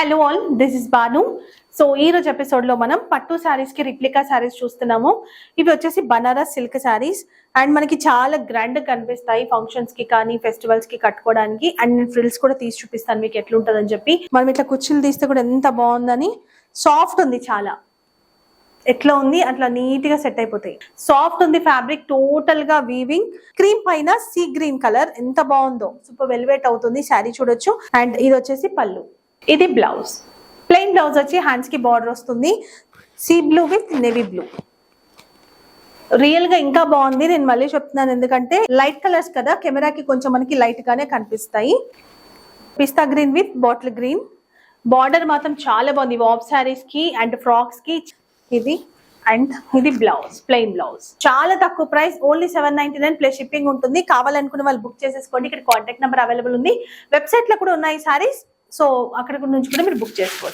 Hello all, this is Banu. So ఈ రోజు episode లో మనం పట్టు శారీస్ కి రిప్లికా శారీస్ చూస్తున్నాము. ఇవి వచ్చేసి బనారస్ సిల్క్ శారీస్ అండ్ మనకి చాలా గ్రాండ్ గా కనిపిస్తాయి ఫంక్షన్స్ కి కానీ ఫెస్టివల్స్ కి కట్టుకోవడానికి. అండ్ నేను ఫ్రిల్స్ కూడా తీసి చూపిస్తాను మీకు ఎట్లుంటుందని చెప్పి. మనం ఇట్లా కుర్చీలు తీస్తే కూడా ఎంత బాగుందని. సాఫ్ట్ ఉంది, చాలా ఎట్లా ఉంది అట్లా నీట్ గా సెట్ అయిపోతాయి. సాఫ్ట్ ఉంది ఫ్యాబ్రిక్, టోటల్ గా వీవింగ్. క్రీమ్ పైన సీ గ్రీన్ కలర్ ఎంత బాగుందో, సూపర్ వెల్వెట్ అవుతుంది శారీ చూడొచ్చు. అండ్ ఇది వచ్చేసి పళ్ళు, ఇది బ్లౌజ్. ప్లెయిన్ బ్లౌజ్ వచ్చి హ్యాండ్స్ కి బార్డర్ వస్తుంది, sea blue with navy blue. Real గా ఇంకా బాగుంది. నేను మళ్ళీ చెప్తున్నాను ఎందుకంటే లైట్ కలర్స్ కదా, కెమెరాకి కొంచెం మనకి లైట్ గానే కనిపిస్తాయి. పిస్తా green with bottle green. Border మాత్రం చాలా బాగుంది వాప్ శారీస్ కి అండ్ ఫ్రాక్స్ కి. ఇది అండ్ ఇది బ్లౌజ్, ప్లెయిన్ బ్లౌజ్. చాలా తక్కువ ప్రైస్, ఓన్లీ 799 ప్లస్ షిప్పింగ్ ఉంటుంది. కావాలనుకున్న వాళ్ళు బుక్ చేసేసుకోండి. ఇక్కడ కాంటాక్ట్ నెంబర్ అవైలబుల్ ఉంది. వెబ్సైట్ లో కూడా ఉన్నాయి సారీస్, సో అక్కడ నుంచి కూడా మీరు బుక్ చేసుకోవచ్చు.